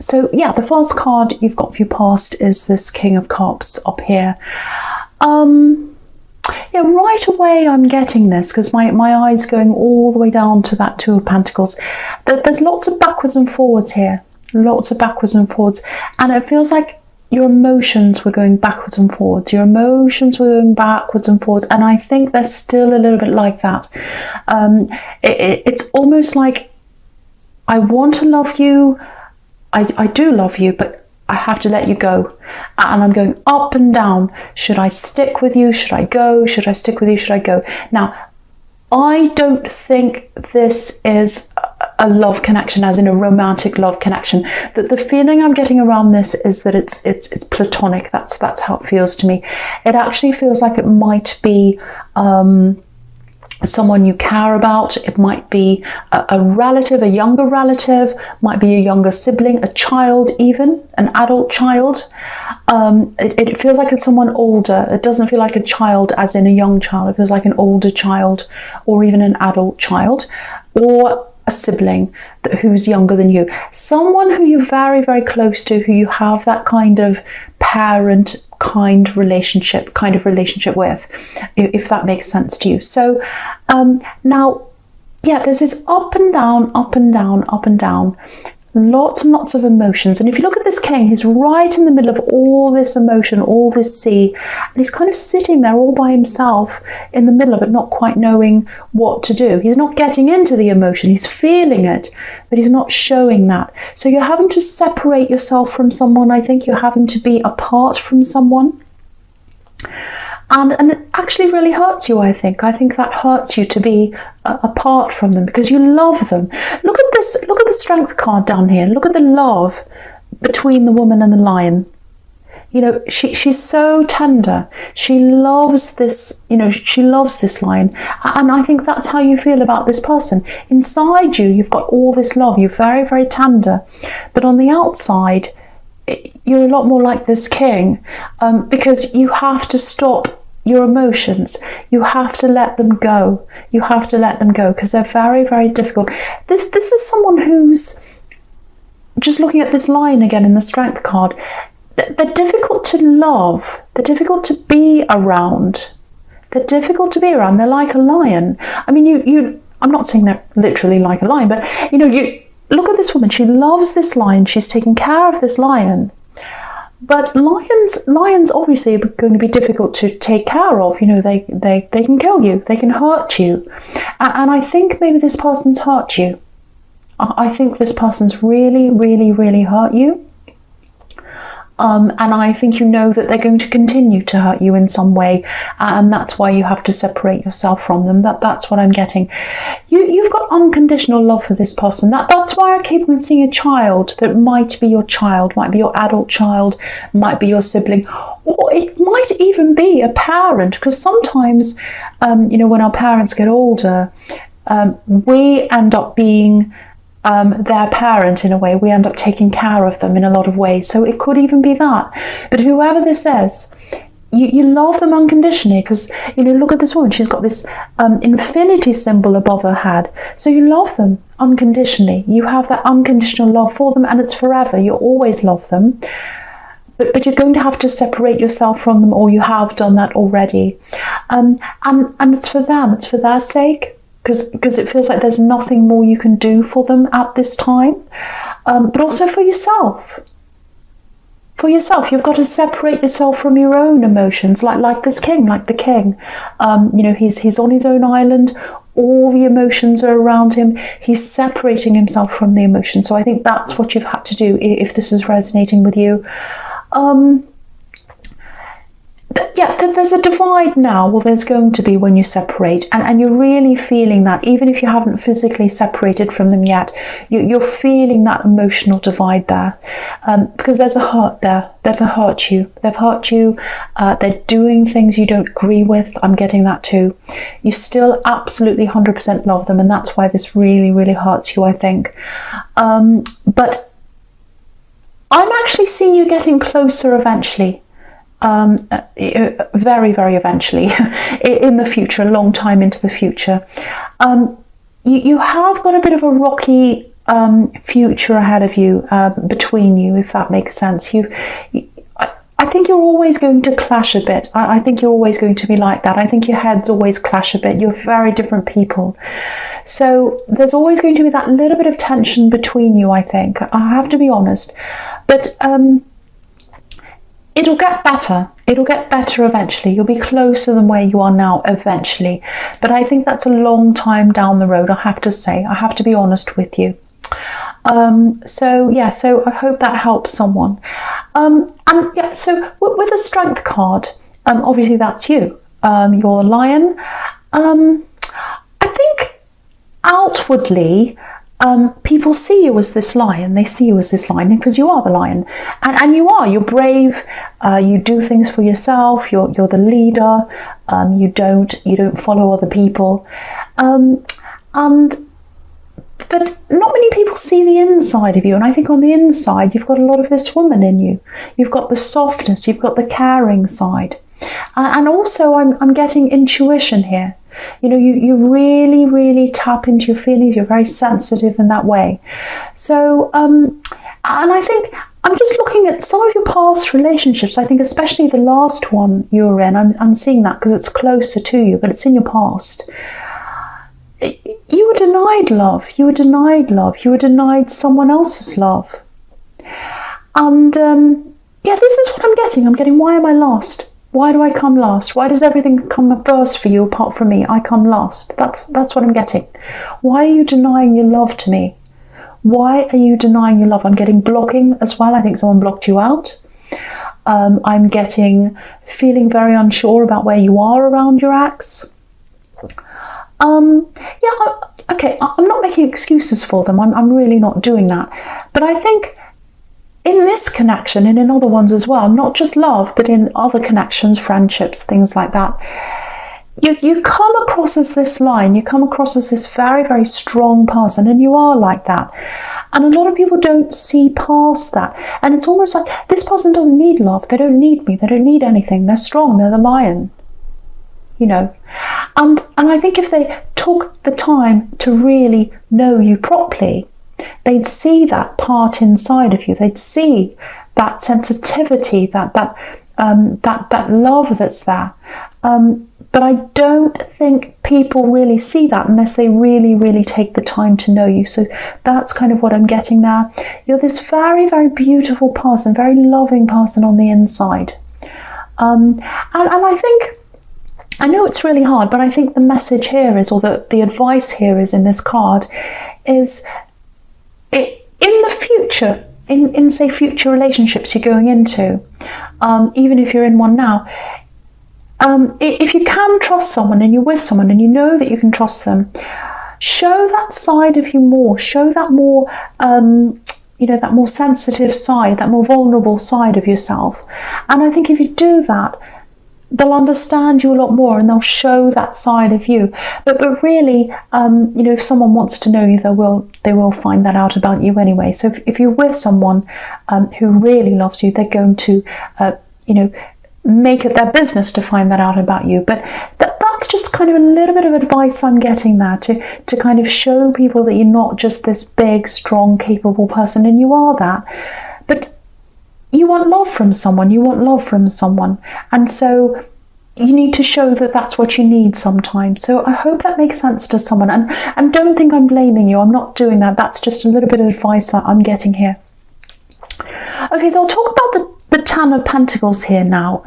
So yeah, the first card you've got for your past is this King of Cups up here. Yeah, right away I'm getting this because my eye's going all the way down to that Two of Pentacles. There's lots of backwards and forwards here. Lots of backwards and forwards. And it feels like your emotions were going backwards and forwards. Your emotions were going backwards and forwards. And I think they're still a little bit like that. It's almost like I want to love you. I do love you, but I have to let you go. And I'm going up and down. Should I stick with you? Should I go? Should I stick with you? Should I go? Now, I don't think this is a love connection, as in a romantic love connection. The feeling I'm getting around this is that it's platonic. That's how it feels to me. It actually feels like it might be someone you care about. It might be a relative, a younger relative, might be a younger sibling, a child even, an adult child. It feels like it's someone older. It doesn't feel like a child as in a young child. It feels like an older child or even an adult child or a sibling who's younger than you. Someone who you're very, very close to, who you have that kind of parent kind of relationship with, if that makes sense to you. So now, yeah, there's this up and down, up and down, up and down. Lots and lots of emotions. And if you look at this king, he's right in the middle of all this emotion, all this sea, and he's kind of sitting there all by himself in the middle of it, not quite knowing what to do. He's not getting into the emotion, he's feeling it, but he's not showing that. So you're having to separate yourself from someone. I think you're having to be apart from someone. And it actually really hurts you, I think. I think that hurts you to be apart from them because you love them. Look at this, look at the Strength card down here. Look at the love between the woman and the lion. You know, she's so tender. She loves this, you know, she loves this lion. And I think that's how you feel about this person. Inside you, you've got all this love. You're very, very tender. But on the outside, you're a lot more like this king because you have to stop your emotions. You have to let them go. You have to let them go because they're very, very difficult. This is someone who's, just looking at this line again in the Strength card, they're difficult to love. They're difficult to be around. They're difficult to be around. They're like a lion. I mean, I'm not saying they're literally like a lion, but you know, you look at this woman. She loves this lion. She's taking care of this lion. But lions obviously are going to be difficult to take care of. You know, they can kill you, they can hurt you. And I think maybe this person's hurt you. I think this person's really, really, really hurt you. And I think you know that they're going to continue to hurt you in some way, and that's why you have to separate yourself from them. That's what I'm getting. You've got unconditional love for this person. That's why I keep on seeing a child that might be your child, might be your adult child, might be your sibling, or it might even be a parent, because sometimes, you know, when our parents get older, we end up being their parent in a way. We end up taking care of them in a lot of ways. So it could even be that. But whoever this is, you love them unconditionally because, you know, look at this woman. She's got this infinity symbol above her head. So you love them unconditionally. You have that unconditional love for them and it's forever. You always love them. But you're going to have to separate yourself from them, or you have done that already. And it's for them. It's for their sake. Because it feels like there's nothing more you can do for them at this time. But also for yourself. For yourself, you've got to separate yourself from your own emotions, like this king, like the king. You know, he's on his own island. All the emotions are around him. He's separating himself from the emotions. So I think that's what you've had to do if this is resonating with you. Yeah, there's a divide now. Well, there's going to be when you separate, and you're really feeling that, even if you haven't physically separated from them yet, you're feeling that emotional divide there, because there's a hurt there. They've hurt you. They've hurt you. They're doing things you don't agree with. I'm getting that too. You still absolutely 100% love them, and that's why this really, really hurts you, I think. But I'm actually seeing you getting closer eventually. Very, very eventually in the future, a long time into the future. You have got a bit of a rocky future ahead of you, between you, if that makes sense. I think you're always going to clash a bit. I think you're always going to be like that. I think your heads always clash a bit. You're very different people. So there's always going to be that little bit of tension between you, I think. I have to be honest. But it'll get better. It'll get better eventually. You'll be closer than where you are now eventually. But I think that's a long time down the road, I have to say. I have to be honest with you. So I hope that helps someone. So with a strength card, obviously that's you. You're a lion. I think outwardly, people see you as this lion. They see you as this lion because you are the lion, and you're brave. You do things for yourself. You're the leader. You don't follow other people, but not many people see the inside of you. And I think on the inside, you've got a lot of this woman in you. You've got the softness, you've got the caring side. And also I'm getting intuition here. You really, really tap into your feelings. You're very sensitive in that way. So, and I think I'm just looking at some of your past relationships. I think especially the last one you were in, I'm seeing that because it's closer to you, but it's in your past. You were denied love. You were denied love. You were denied someone else's love. And this is what I'm getting. I'm getting, why am I last? Why do I come last? Why does everything come first for you apart from me? I come last. That's what I'm getting. Why are you denying your love to me? Why are you denying your love? I'm getting blocking as well. I think someone blocked you out. I'm getting feeling very unsure about where you are around your ex. Okay, I'm not making excuses for them. I'm really not doing that. But I think in this connection and in other ones as well, not just love, but in other connections, friendships, things like that, you come across as this lion, you come across as this very, very strong person, and you are like that. And a lot of people don't see past that. And it's almost like this person doesn't need love. They don't need me. They don't need anything. They're strong. They're the lion. And I think if they took the time to really know you properly, they'd see that part inside of you. They'd see that sensitivity, that love that's there. But I don't think people really see that unless they really, really take the time to know you. So that's kind of what I'm getting there. You're this very, very beautiful person, very loving person on the inside. And I think, I know it's really hard, but I think the message here is, or the advice here is in this card, is in the future, in say future relationships you're going into, even if you're in one now, if you can trust someone and you're with someone and you know that you can trust them, show that side of you more, show that more, that more sensitive side, that more vulnerable side of yourself. And I think if you do that, they'll understand you a lot more and they'll show that side of you. But really, if someone wants to know you, they will find that out about you anyway. So if you're with someone who really loves you, they're going to, make it their business to find that out about you. But that's just kind of a little bit of advice I'm getting there, to kind of show people that you're not just this big, strong, capable person, and you are that. But you want love from someone, and so you need to show that that's what you need sometimes. So I hope that makes sense to someone, and don't think I'm blaming you. I'm not doing that. That's just a little bit of advice that I'm getting here. Okay, so I'll talk about the Ten of Pentacles here now.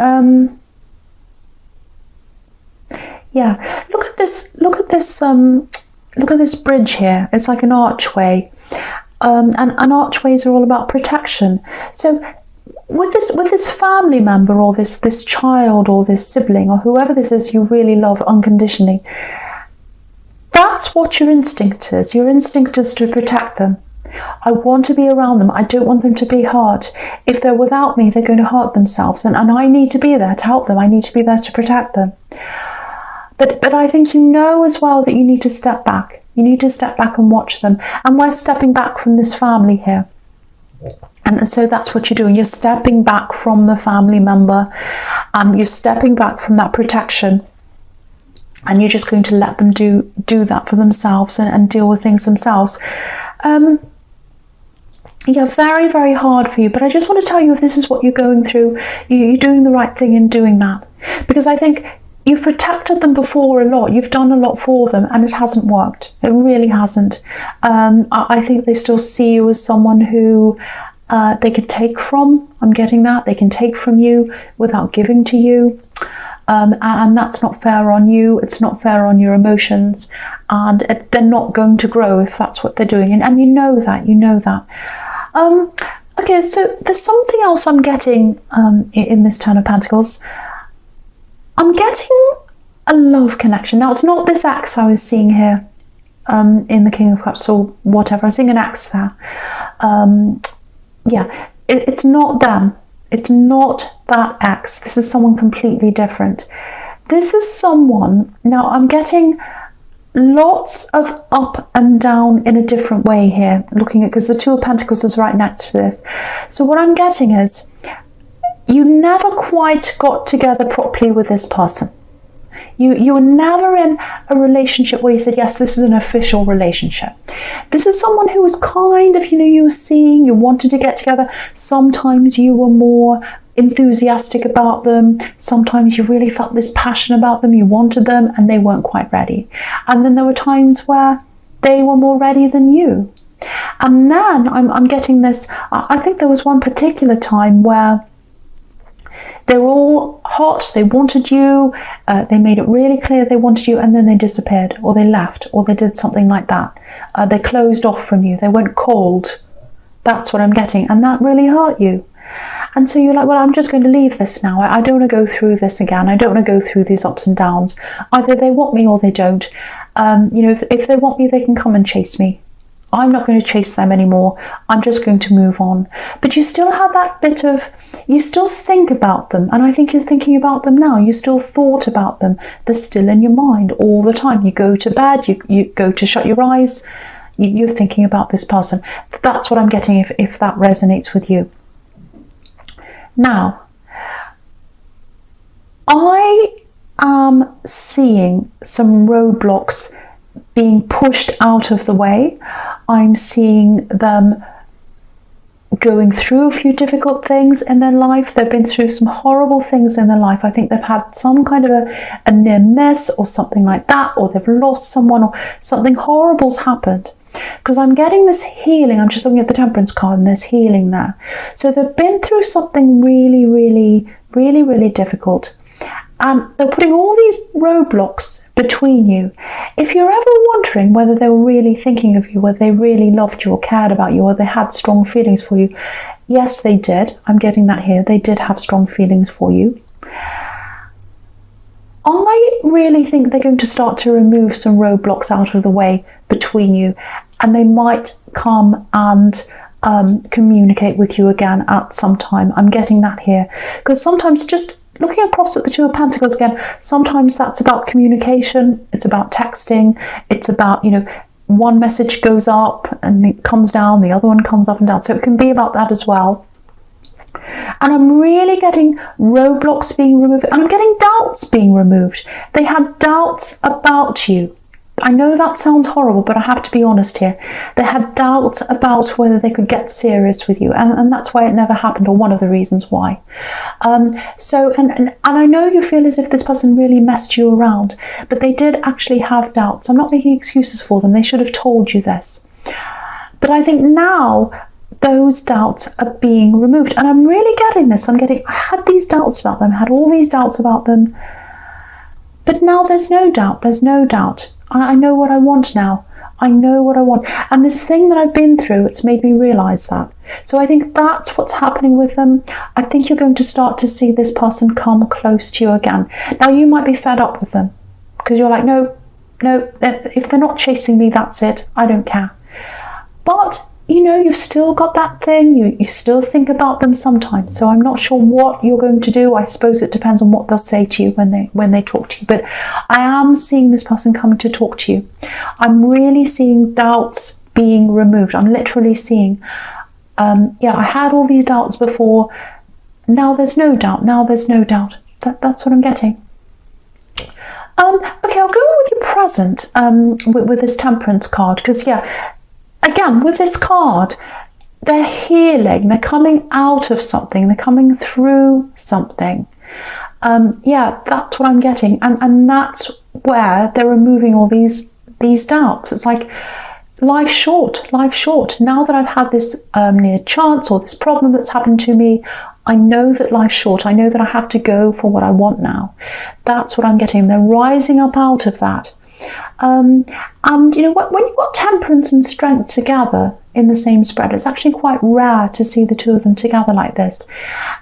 Look at this bridge here. It's like an archway, and archways are all about protection. So with this family member, or this child, or this sibling, or whoever this is you really love unconditionally, that's what your instinct is. Your instinct is to protect them. I want to be around them. I don't want them to be hurt. If they're without me, they're going to hurt themselves, and I need to be there to help them. I need to be there to protect them. But I think as well that you need to step back. You need to step back and watch them. And we're stepping back from this family here. And so that's what you're doing. You're stepping back from the family member. You're stepping back from that protection. And you're just going to let them do that for themselves and deal with things themselves. Yeah, very, very hard for you. But I just want to tell you, if this is what you're going through, you're doing the right thing in doing that. Because I think you've protected them before a lot. You've done a lot for them, and it hasn't worked. It really hasn't. I think they still see you as someone who they can take from. I'm getting that. They can take from you without giving to you. And that's not fair on you. It's not fair on your emotions. And they're not going to grow if that's what they're doing. And you know that. You know that. Okay, so there's something else I'm getting in this Ten of Pentacles. I'm getting a love connection. Now, it's not this ex I was seeing here in the King of Cups or whatever. I'm seeing an ex there. Yeah, it's not them. It's not that ex. This is someone completely different. This is someone, now I'm getting lots of up and down in a different way here, looking at, because the Two of Pentacles is right next to this. So what I'm getting is, you never quite got together properly with this person. You were never in a relationship where you said, yes, this is an official relationship. This is someone who was kind of, you were seeing, you wanted to get together. Sometimes you were more enthusiastic about them. Sometimes you really felt this passion about them. You wanted them and they weren't quite ready. And then there were times where they were more ready than you. And then I'm getting this, I think there was one particular time where they were all hot, they wanted you, they made it really clear they wanted you, and then they disappeared, or they left, or they did something like that. They closed off from you, they went cold. That's what I'm getting, and that really hurt you. And so you're like, well, I'm just going to leave this now. I don't want to go through this again. I don't want to go through these ups and downs. Either they want me or they don't. If they want me, they can come and chase me. I'm not going to chase them anymore. I'm just going to move on. But you still have that bit of, you still think about them. And I think you're thinking about them now. You still thought about them. They're still in your mind all the time. You go to bed, you go to shut your eyes. You're thinking about this person. That's what I'm getting if that resonates with you. Now, I am seeing some roadblocks being pushed out of the way. I'm seeing them going through a few difficult things in their life. They've been through some horrible things in their life. I think they've had some kind of a near miss or something like that, or they've lost someone, or something horrible's happened. Because I'm getting this healing. I'm just looking at the Temperance card and there's healing there. So they've been through something really, really, really, really difficult. And they're putting all these roadblocks between you. If you're ever wondering whether they were really thinking of you, whether they really loved you or cared about you, or they had strong feelings for you, yes, they did. I'm getting that here. They did have strong feelings for you. I really think they're going to start to remove some roadblocks out of the way between you, and they might come and communicate with you again at some time. I'm getting that here. Because sometimes, just looking across at the Two of Pentacles again, sometimes that's about communication, it's about texting, it's about, one message goes up and it comes down, the other one comes up and down. So it can be about that as well. And I'm really getting roadblocks being removed, and I'm getting doubts being removed. They had doubts about you. I know that sounds horrible, but I have to be honest here. They had doubts about whether they could get serious with you, and that's why it never happened, or one of the reasons why. And I know you feel as if this person really messed you around, but they did actually have doubts. I'm not making excuses for them. They should have told you this. But I think now those doubts are being removed, and I'm really getting this. I had these doubts about them, had all these doubts about them, but now there's no doubt. There's no doubt. I know what I want now. I know what I want. And this thing that I've been through, it's made me realise that. So I think that's what's happening with them. I think you're going to start to see this person come close to you again. Now, you might be fed up with them because you're like, no, if they're not chasing me, that's it. I don't care. But you've still got that thing. You still think about them sometimes. So I'm not sure what you're going to do. I suppose it depends on what they'll say to you when they talk to you. But I am seeing this person coming to talk to you. I'm really seeing doubts being removed. I'm literally seeing, I had all these doubts before. Now there's no doubt. Now there's no doubt. That's what I'm getting. Okay, I'll go with your present with this Temperance card, because again, with this card, they're healing, they're coming out of something, they're coming through something. Yeah, that's what I'm getting. And that's where they're removing all these doubts. It's like, life's short. Now that I've had this near chance or this problem that's happened to me, I know that life's short. I know that I have to go for what I want now. That's what I'm getting. They're rising up out of that. And you know, when you've got temperance and strength together in the same spread, it's actually quite rare to see the two of them together like this,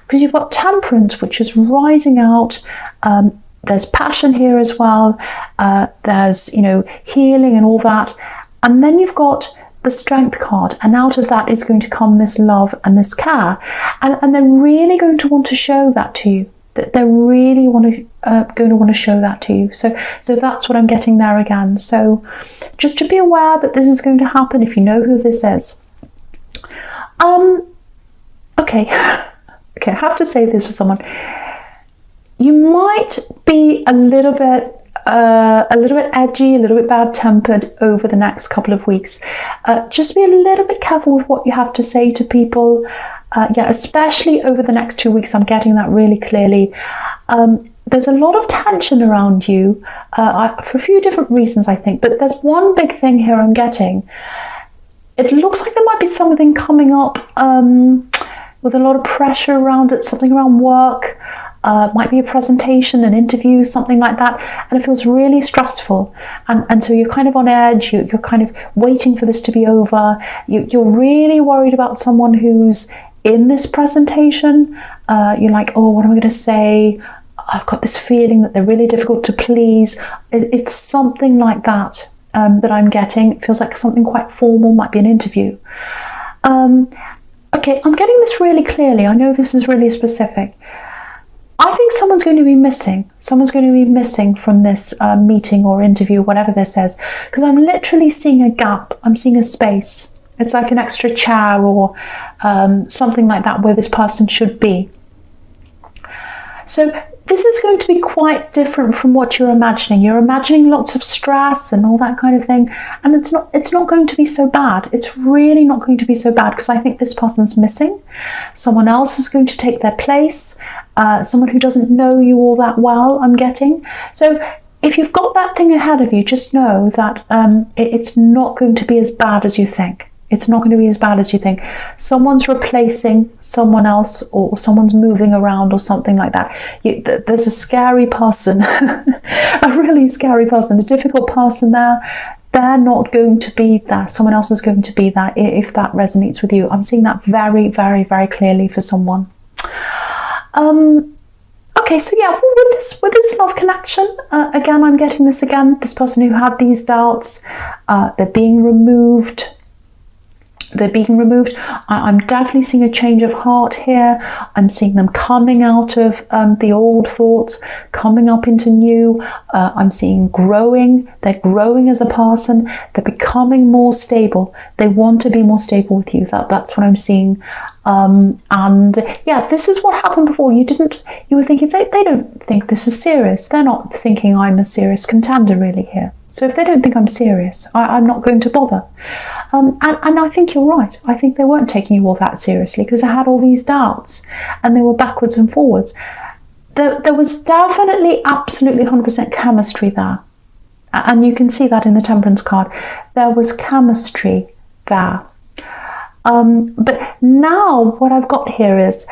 because you've got temperance, which is rising out. There's passion here as well. There's, you know, healing and all that. And then you've got the strength card, and out of that is going to come this love and this care, and they're really going to want to show that to you. That they're really going to want to show that to you. So that's what I'm getting there again. So just to be aware that this is going to happen if you know who this is. Okay, I have to say this for someone. You might be a little bit edgy, a little bit bad-tempered over the next couple of weeks. Just be a little bit careful with what you have to say to people. Yeah, especially over the next 2 weeks, I'm getting that really clearly. There's a lot of tension around you for a few different reasons, I think. But there's one big thing here I'm getting. It looks like there might be something coming up with a lot of pressure around it, something around work. Might be a presentation, an interview, something like that, and it feels really stressful, and so you're kind of on edge, you're kind of waiting for this to be over, you're really worried about someone who's in this presentation. You're like, oh, what am I going to say? I've got this feeling that they're really difficult to please. It's something like that that I'm getting. It feels like something quite formal, might be an interview. Okay, I'm getting this really clearly. I know this is really specific. I think someone's going to be missing. Someone's going to be missing from this meeting or interview, whatever this is, because I'm literally seeing a gap. I'm seeing a space. It's like an extra chair or something like that where this person should be. So this is going to be quite different from what you're imagining. You're imagining lots of stress and all that kind of thing, and it's not going to be so bad. It's really not going to be so bad, because I think this person's missing. Someone else is going to take their place. Someone who doesn't know you all that well, I'm getting. So if you've got that thing ahead of you, just know that it's not going to be as bad as you think. It's not going to be as bad as you think. Someone's replacing someone else, or someone's moving around or something like that. There's a scary person, a really scary person, a difficult person there. They're not going to be there. Someone else is going to be there, if that resonates with you. I'm seeing that very, very, very clearly for someone. Okay, so yeah, with this love connection, again, I'm getting this again. This person who had these doubts, they're being removed. I'm definitely seeing a change of heart here. I'm seeing them coming out of the old thoughts, coming up into new. I'm seeing growing. They're growing as a person. They're becoming more stable. They want to be more stable with you. That's what I'm seeing. And yeah, this is what happened before. You were thinking they don't think this is serious. They're not thinking I'm a serious contender really here. So if they don't think I'm serious, I'm not going to bother. And I think you're right. I think they weren't taking you all that seriously, because I had all these doubts and they were backwards and forwards. There was definitely absolutely 100% chemistry there. And you can see that in the Temperance card. There was chemistry there. But now what I've got here is,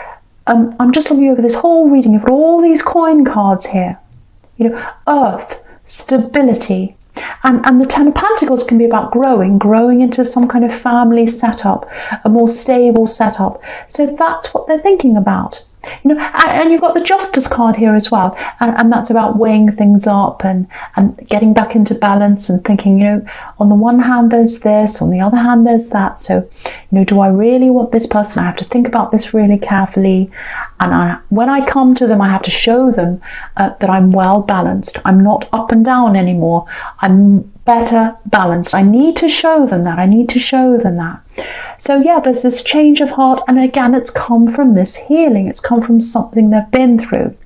I'm just looking over this whole reading. You've got all these coin cards here. You know, earth, stability. And the Ten of Pentacles can be about growing into some kind of family setup, a more stable setup. So that's what they're thinking about. You know, and you've got the Justice card here as well, and that's about weighing things up and getting back into balance and thinking, you know, on the one hand there's this, on the other hand there's that. So, you know, do I really want this person? I have to think about this really carefully, and when I come to them, I have to show them that I'm well balanced. I'm not up and down anymore. I'm better balanced. I need to show them that. So yeah, there's this change of heart, and again, it's come from this healing. It's come from something they've been through.